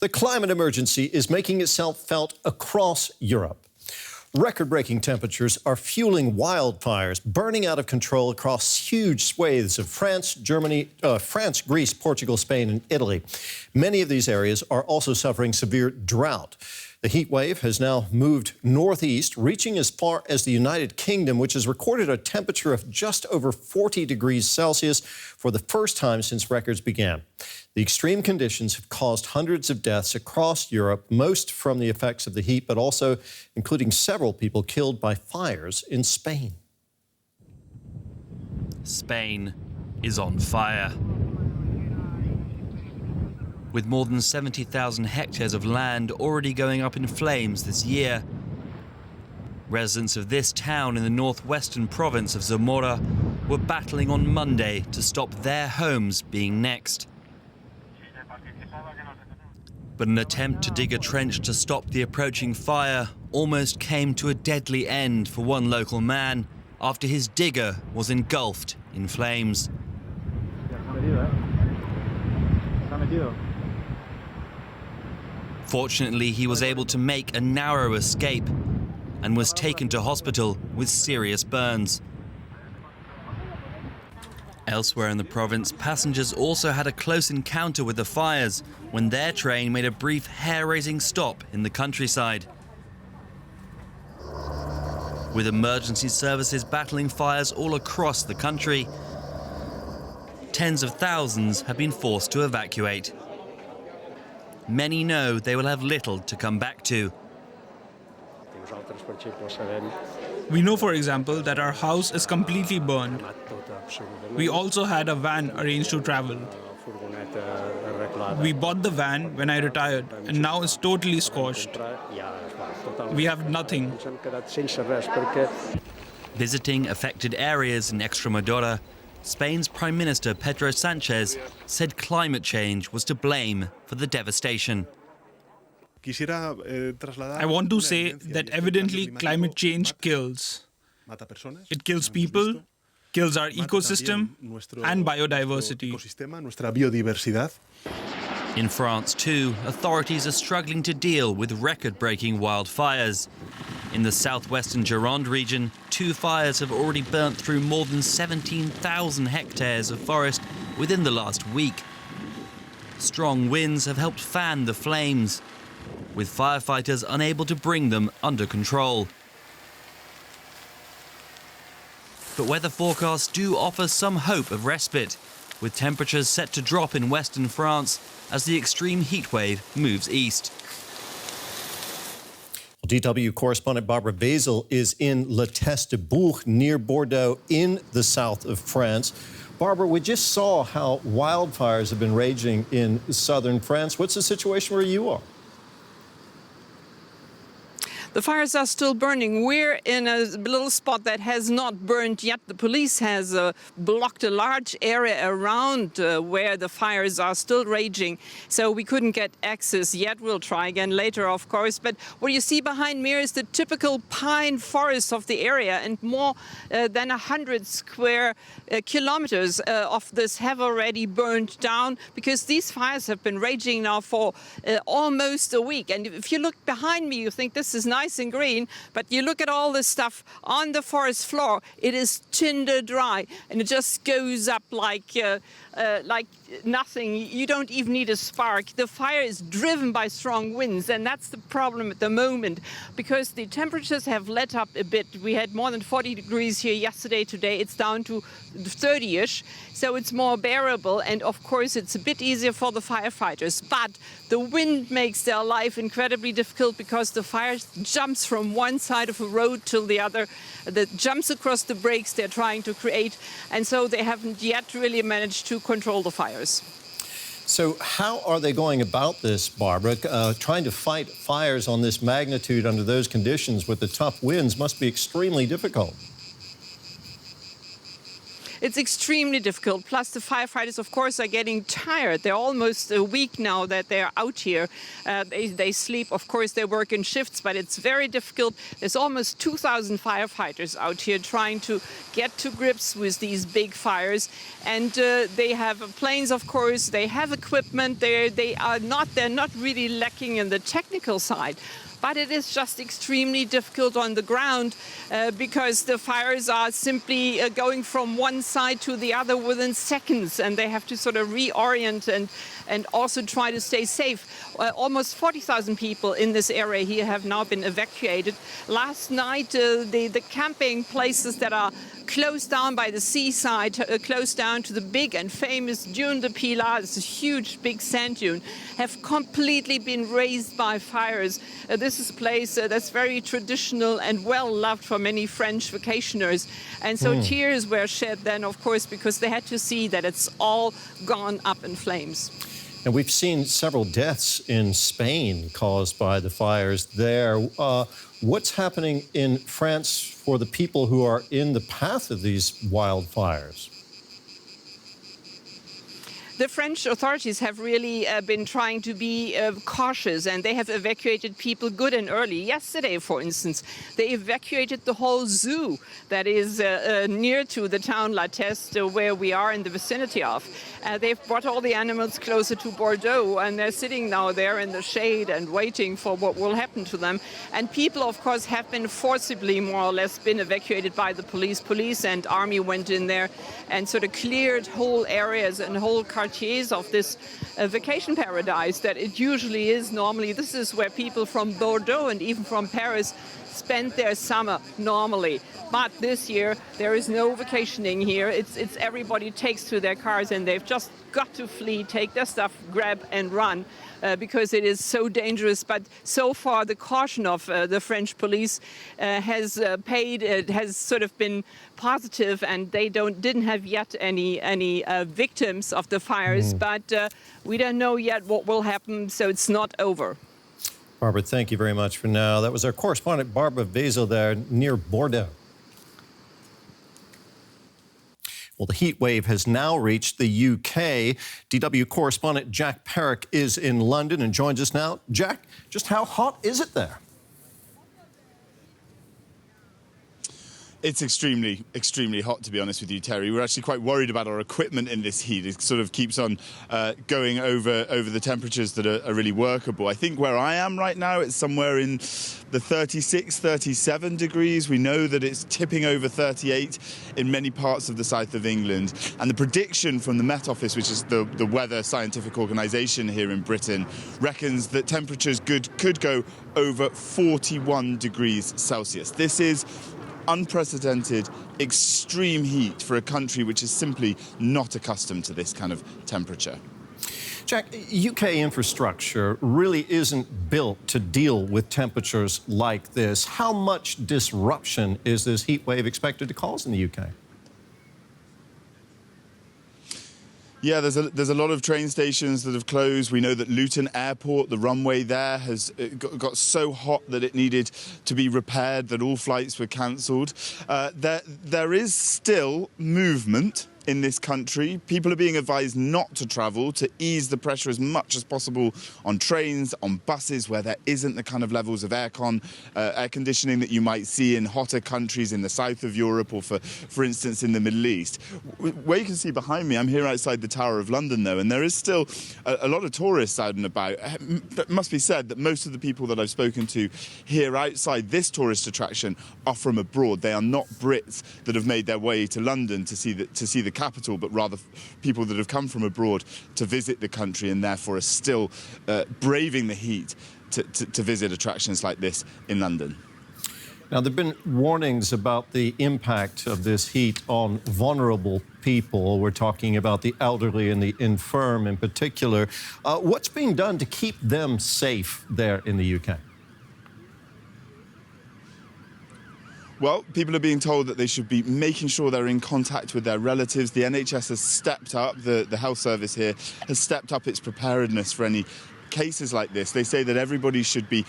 The climate emergency is making itself felt across Europe. Record-breaking temperatures are fueling wildfires, burning out of control across huge swathes of France, Greece, Portugal, Spain, and Italy. Many of these areas are also suffering severe drought. The heat wave has now moved northeast, reaching as far as the United Kingdom, which has recorded a temperature of just over 40 degrees Celsius for the first time since records began. The extreme conditions have caused hundreds of deaths across Europe, most from the effects of the heat, but also including several people killed by fires in Spain. Spain is on fire. With more than 70,000 hectares of land already going up in flames this year. Residents of this town in the northwestern province of Zamora were battling on Monday to stop their homes being next. But an attempt to dig a trench to stop the approaching fire almost came to a deadly end for one local man after his digger was engulfed in flames. Fortunately, he was able to make a narrow escape and was taken to hospital with serious burns. Elsewhere in the province, passengers also had a close encounter with the fires when their train made a brief hair-raising stop in the countryside. With emergency services battling fires all across the country, tens of thousands have been forced to evacuate. Many know they will have little to come back to. We know, for example, that our house is completely burned. We also had a van arranged to travel. We bought the van when I retired, and now it's totally scorched. We have nothing. Visiting affected areas in Extremadura, Spain's Prime Minister Pedro Sánchez said climate change was to blame for the devastation. I want to say that evidently climate change kills. It kills people, kills our ecosystem and biodiversity. In France, too, authorities are struggling to deal with record-breaking wildfires. In the southwestern Gironde region, 2 fires have already burnt through more than 17,000 hectares of forest within the last week. Strong winds have helped fan the flames, with firefighters unable to bring them under control. But weather forecasts do offer some hope of respite, with temperatures set to drop in western France as the extreme heat wave moves east. DW correspondent Barbara Basil is in Le Testebourg near Bordeaux in the south of France. Barbara, we just saw how wildfires have been raging in southern France. What's the situation where you are? The fires are still burning. We're in a little spot that has not burned yet. The police has blocked a large area around where the fires are still raging, so we couldn't get access yet. We'll try again later, of course. But what you see behind me is the typical pine forest of the area, and more than 100 square kilometers of this have already burned down because these fires have been raging now for almost a week. And if you look behind me, you think this is nice and green, but you look at all this stuff on the forest floor, it is tinder dry, and it just goes up like nothing. You don't even need a spark. The fire is driven by strong winds, and that's the problem at the moment, because the temperatures have let up a bit. We had more than 40 degrees here yesterday. Today it's down to 30-ish, so it's more bearable, and of course it's a bit easier for the firefighters. But the wind makes their life incredibly difficult because the fire jumps from one side of a road to the other, that jumps across the breaks they're trying to create, and so they haven't yet really managed to control the fires. So how are they going about this, Barbara? Trying to fight fires on this magnitude under those conditions with the tough winds must be extremely difficult. it's extremely difficult. Plus, the firefighters, of course, are getting tired. They're almost a week now that they're out here. They sleep, of course, they work in shifts, but it's very difficult. There's almost 2,000 firefighters out here trying to get to grips with these big fires. And they have planes, of course, they have equipment. They're not really lacking in the technical side. But it is just extremely difficult on the ground because the fires are simply going from one side to the other within seconds, and they have to sort of reorient and also try to stay safe. Almost 40,000 people in this area here have now been evacuated. Last night, the camping places that are closed down by the seaside, closed down to the big and famous Dune de Pilar, it's a huge big sand dune, have completely been razed by fires. This is a place that's very traditional and well loved for many French vacationers. And so tears were shed then, of course, because they had to see that it's all gone up in flames. And we've seen several deaths in Spain caused by the fires there. What's happening in France for the people who are in the path of these wildfires? The French authorities have really been trying to be cautious, and they have evacuated people good and early. Yesterday, for instance, they evacuated the whole zoo that is near to the town La Teste, where we are in the vicinity of. They've brought all the animals closer to Bordeaux, and they're sitting now there in the shade and waiting for what will happen to them. And people, of course, have been forcibly, more or less, been evacuated by the police. Police and army went in there and sort of cleared whole areas and whole quartiers of this vacation paradise that it usually is normally. This is where people from Bordeaux and even from Paris spend their summer normally. But this year, there is no vacationing here. It's everybody takes to their cars and they've just got to flee, take their stuff, grab and run because it is so dangerous. But so far, the caution of the French police has paid. It has sort of been positive, and they didn't have yet any victims of the fires. But we don't know yet what will happen, so it's not over. Barbara, thank you very much for now. That was our correspondent, Barbara Vazel, there near Bordeaux. Well, the heat wave has now reached the UK. DW correspondent Jack Perrick is in London and joins us now. Jack, just how hot is it there? It's extremely, extremely hot, to be honest with you, Terry. We're actually quite worried about our equipment in this heat. It sort of keeps on going over the temperatures that are really workable. I think where I am right now, it's somewhere in the 36, 37 degrees. We know that it's tipping over 38 in many parts of the south of England. And the prediction from the Met Office, which is the weather scientific organisation here in Britain, reckons that temperatures could go over 41 degrees Celsius. This is unprecedented, extreme heat for a country which is simply not accustomed to this kind of temperature. Jack, UK infrastructure really isn't built to deal with temperatures like this. How much disruption is this heat wave expected to cause in the UK? Yeah, there's a lot of train stations that have closed. We know that Luton Airport, the runway there, has got so hot that it needed to be repaired, that all flights were cancelled. There is still movement in this country. People are being advised not to travel, to ease the pressure as much as possible on trains, on buses where there isn't the kind of levels of air conditioning that you might see in hotter countries in the south of Europe or, for instance, in the Middle East. Where you can see behind me, I'm here outside the Tower of London, though, and there is still a lot of tourists out and about. It must be said that most of the people that I've spoken to here outside this tourist attraction are from abroad. They are not Brits that have made their way to London to see the capital, but rather people that have come from abroad to visit the country and therefore are still braving the heat to visit attractions like this in London. Now, there have been warnings about the impact of this heat on vulnerable people. We're talking about the elderly and the infirm in particular. What's being done to keep them safe there in the UK? Well, people are being told that they should be making sure they're in contact with their relatives. The NHS has stepped up, the health service here has stepped up its preparedness for any cases like this, they say that everybody should be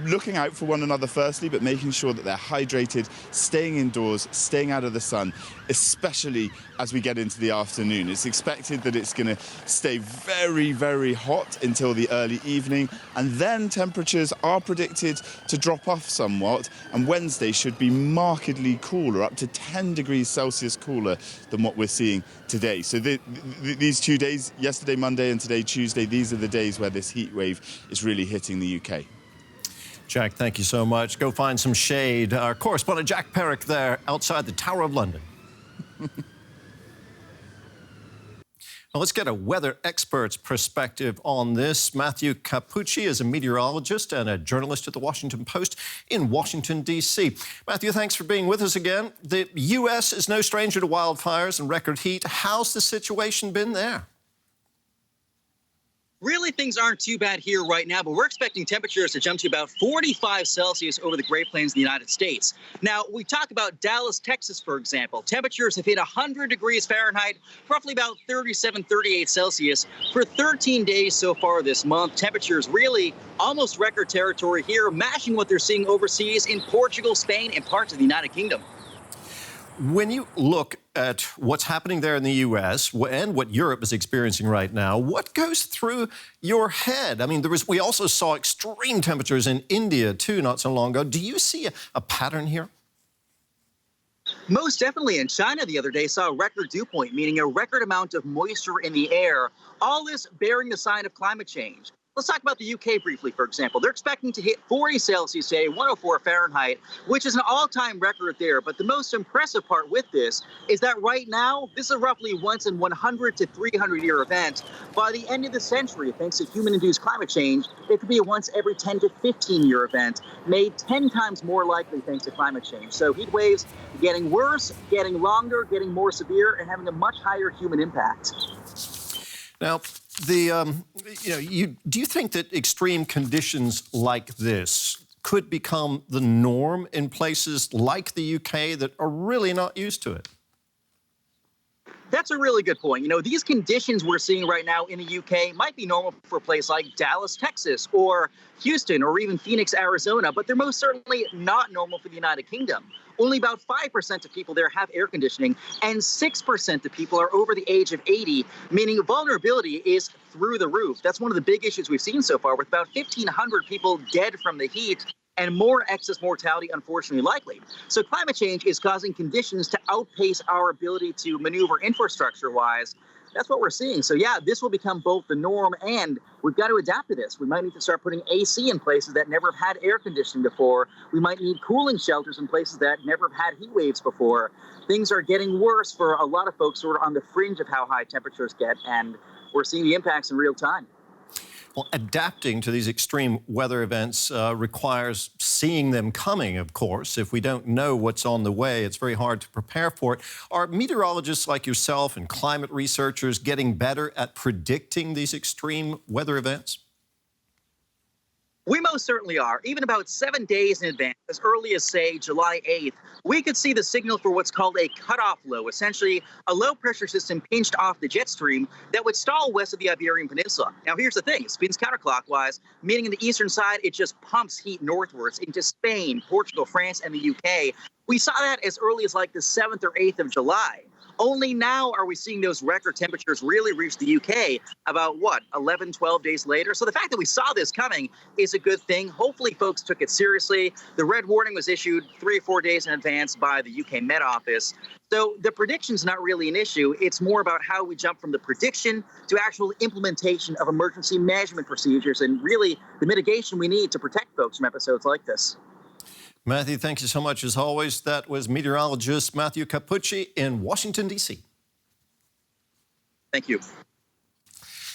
looking out for one another firstly, but making sure that they're hydrated, staying indoors, staying out of the sun, especially as we get into the afternoon. It's expected that it's going to stay very, very hot until the early evening, and then temperatures are predicted to drop off somewhat, and Wednesday should be markedly cooler, up to 10 degrees Celsius cooler than what we're seeing today. So these 2 days, yesterday Monday and today Tuesday, these are the days where this heat wave is really hitting the UK. Jack, thank you so much. Go find some shade. Our correspondent Jack Perrick there outside the Tower of London. Now, let's get a weather expert's perspective on this. Matthew Capucci is a meteorologist and a journalist at the Washington Post in Washington, D.C. Matthew, thanks for being with us again. The U.S. is no stranger to wildfires and record heat. How's the situation been there? Really, things aren't too bad here right now, but we're expecting temperatures to jump to about 45 Celsius over the Great Plains of the United States. Now, we talk about Dallas, Texas, for example. Temperatures have hit 100 degrees Fahrenheit, roughly about 37, 38 Celsius for 13 days so far this month. Temperatures really almost record territory here, matching what they're seeing overseas in Portugal, Spain, and parts of the United Kingdom. When you look at what's happening there in the U.S. and what Europe is experiencing right now, what goes through your head? I mean, we also saw extreme temperatures in India, too, not so long ago. Do you see a pattern here? Most definitely. And China the other day saw a record dew point, meaning a record amount of moisture in the air, all this bearing the sign of climate change. Let's talk about the UK briefly, for example. They're expecting to hit 40 Celsius today, 104 Fahrenheit, which is an all-time record there. But the most impressive part with this is that right now, this is a roughly once in 100 to 300-year event. By the end of the century, thanks to human-induced climate change, it could be a once every 10 to 15-year event, made 10 times more likely thanks to climate change. So heat waves getting worse, getting longer, getting more severe, and having a much higher human impact. Now, do you think that extreme conditions like this could become the norm in places like the UK that are really not used to it? That's a really good point. You know, these conditions we're seeing right now in the UK might be normal for a place like Dallas, Texas, or Houston, or even Phoenix, Arizona, but they're most certainly not normal for the United Kingdom. Only about 5% of people there have air conditioning, and 6% of people are over the age of 80, meaning vulnerability is through the roof. That's one of the big issues we've seen so far, with about 1,500 people dead from the heat and more excess mortality, unfortunately, likely. So climate change is causing conditions to outpace our ability to maneuver infrastructure-wise. That's what we're seeing. So, yeah, this will become both the norm, and we've got to adapt to this. We might need to start putting AC in places that never have had air conditioning before. We might need cooling shelters in places that never have had heat waves before. Things are getting worse for a lot of folks who are on the fringe of how high temperatures get, and we're seeing the impacts in real time. Well, adapting to these extreme weather events requires seeing them coming, of course. If we don't know what's on the way, it's very hard to prepare for it. Are meteorologists like yourself and climate researchers getting better at predicting these extreme weather events? We most certainly are. Even about 7 days in advance, as early as, say, July 8th, we could see the signal for what's called a cutoff low, essentially a low-pressure system pinched off the jet stream that would stall west of the Iberian Peninsula. Now, here's the thing. It spins counterclockwise, meaning in the eastern side, it just pumps heat northwards into Spain, Portugal, France, and the UK. We saw that as early as like the 7th or 8th of July. Only now are we seeing those record temperatures really reach the UK about, 11, 12 days later? So the fact that we saw this coming is a good thing. Hopefully folks took it seriously. The red warning was issued 3 or 4 days in advance by the UK Met Office. So the prediction's not really an issue. It's more about how we jump from the prediction to actual implementation of emergency management procedures and really the mitigation we need to protect folks from episodes like this. Matthew, thank you so much. As always, that was meteorologist Matthew Capucci in Washington, D.C. Thank you.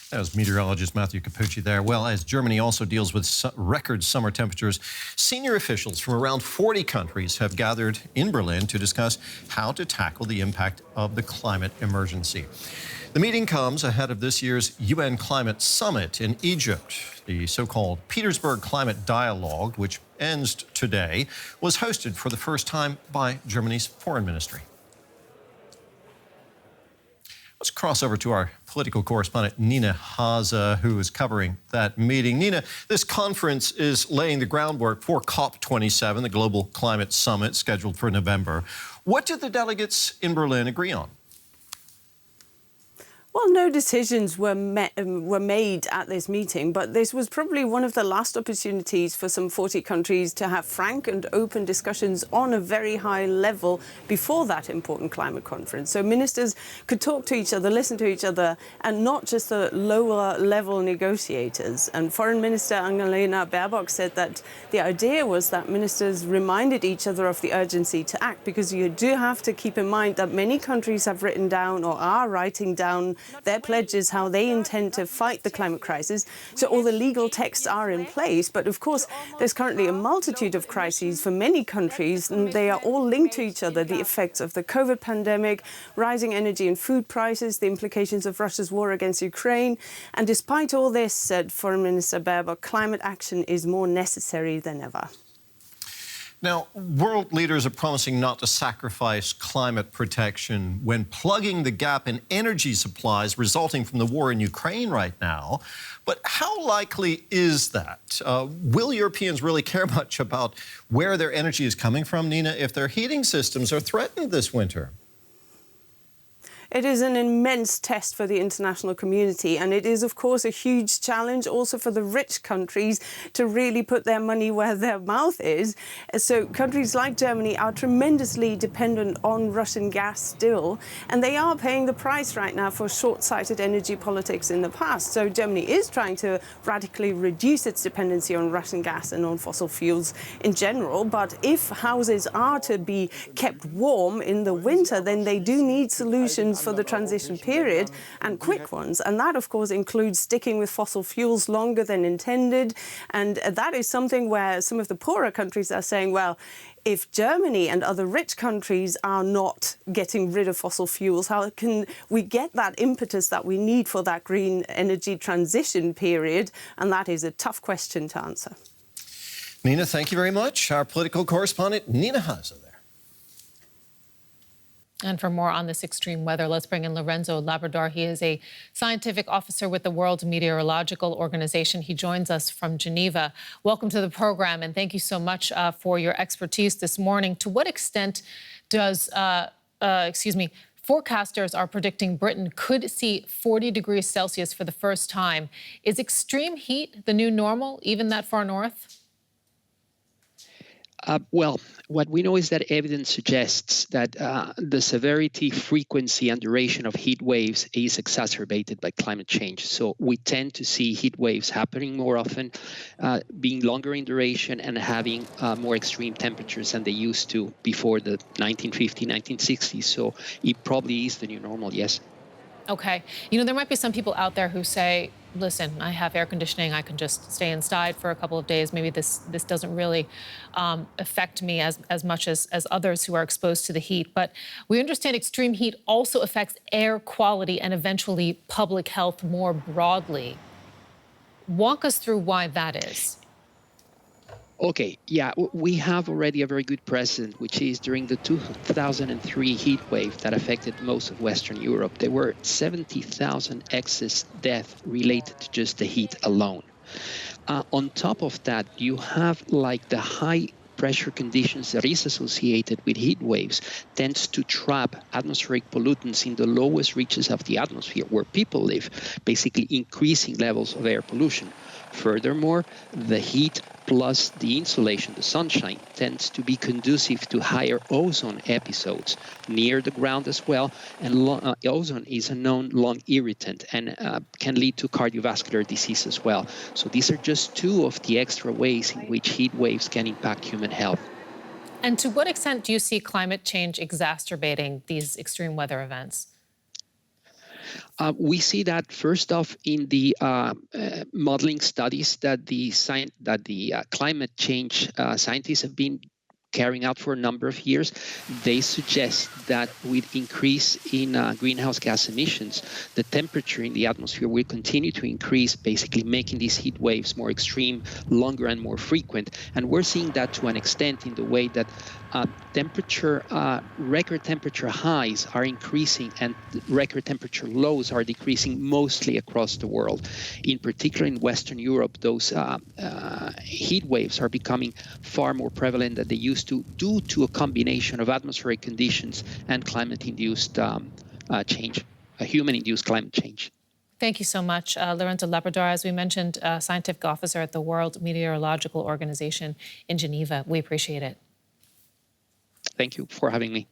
That was meteorologist Matthew Capucci there. Well, as Germany also deals with record summer temperatures, senior officials from around 40 countries have gathered in Berlin to discuss how to tackle the impact of the climate emergency. The meeting comes ahead of this year's UN Climate Summit in Egypt. The so-called Petersburg Climate Dialogue, which ends today, was hosted for the first time by Germany's foreign ministry. Let's cross over to our political correspondent Nina Haza, who is covering that meeting. Nina, this conference is laying the groundwork for COP27, the Global Climate Summit, scheduled for November. What did the delegates in Berlin agree on? Well, no decisions were made at this meeting, but this was probably one of the last opportunities for some 40 countries to have frank and open discussions on a very high level before that important climate conference. So ministers could talk to each other, listen to each other, and not just the lower level negotiators. And Foreign Minister Annalena Baerbock said that the idea was that ministers reminded each other of the urgency to act, because you do have to keep in mind that many countries have written down or are writing down their pledges, how they intend to fight the climate crisis. So all the legal texts are in place. But of course, there's currently a multitude of crises for many countries, and they are all linked to each other. The effects of the COVID pandemic, rising energy and food prices, the implications of Russia's war against Ukraine. And despite all this, said Foreign Minister Baerbock, climate action is more necessary than ever. Now, world leaders are promising not to sacrifice climate protection when plugging the gap in energy supplies resulting from the war in Ukraine right now. But how likely is that? Will Europeans really care much about where their energy is coming from, Nina, if their heating systems are threatened this winter? It is an immense test for the international community, and it is, of course, a huge challenge also for the rich countries to really put their money where their mouth is. So countries like Germany are tremendously dependent on Russian gas still, and they are paying the price right now for short-sighted energy politics in the past. So Germany is trying to radically reduce its dependency on Russian gas and on fossil fuels in general. But if houses are to be kept warm in the winter, then they do need solutions for the transition period, and quick ones. And that, of course, includes sticking with fossil fuels longer than intended. And that is something where some of the poorer countries are saying, well, if Germany and other rich countries are not getting rid of fossil fuels, how can we get that impetus that we need for that green energy transition period? And that is a tough question to answer. Nina, thank you very much. Our political correspondent, Nina Haza. And for more on this extreme weather, let's bring in Lorenzo Labrador. He is a scientific officer with the World Meteorological Organization. He joins us from Geneva. Welcome to the program, and thank you so much for your expertise this morning. To what extent does, forecasters are predicting Britain could see 40 degrees Celsius for the first time? Is extreme heat the new normal, even that far north? Well, what we know is that evidence suggests that the severity, frequency, and duration of heat waves is exacerbated by climate change. So we tend to see heat waves happening more often, being longer in duration, and having more extreme temperatures than they used to before the 1950s, 1960s. So it probably is the new normal, yes. Okay. You know, there might be some people out there who say, listen, I have air conditioning, I can just stay inside for a couple of days. Maybe this doesn't really affect me as much as others who are exposed to the heat. But we understand extreme heat also affects air quality and eventually public health more broadly. Walk us through why that is. Okay, yeah, we have already a very good precedent, which is during the 2003 heat wave that affected most of Western Europe, there were 70,000 excess deaths related to just the heat alone. On top of that, you have like the high pressure conditions that is associated with heat waves tends to trap atmospheric pollutants in the lowest reaches of the atmosphere where people live, basically increasing levels of air pollution. Furthermore, the heat plus the insolation, the sunshine, tends to be conducive to higher ozone episodes near the ground as well. And ozone is a known lung irritant and can lead to cardiovascular disease as well. So these are just two of the extra ways in which heat waves can impact human health. And to what extent do you see climate change exacerbating these extreme weather events? We see that first off in the modeling studies that the climate change scientists have been carrying out for a number of years, they suggest that with increase in greenhouse gas emissions, the temperature in the atmosphere will continue to increase, basically making these heat waves more extreme, longer and more frequent. And we're seeing that to an extent in the way that record temperature highs are increasing and record temperature lows are decreasing mostly across the world. In particular, in Western Europe, those heat waves are becoming far more prevalent than they used to, due to a combination of atmospheric conditions and climate-induced change, human-induced climate change. Thank you so much, Lorenzo Labrador. As we mentioned, scientific officer at the World Meteorological Organization in Geneva. We appreciate it. Thank you for having me.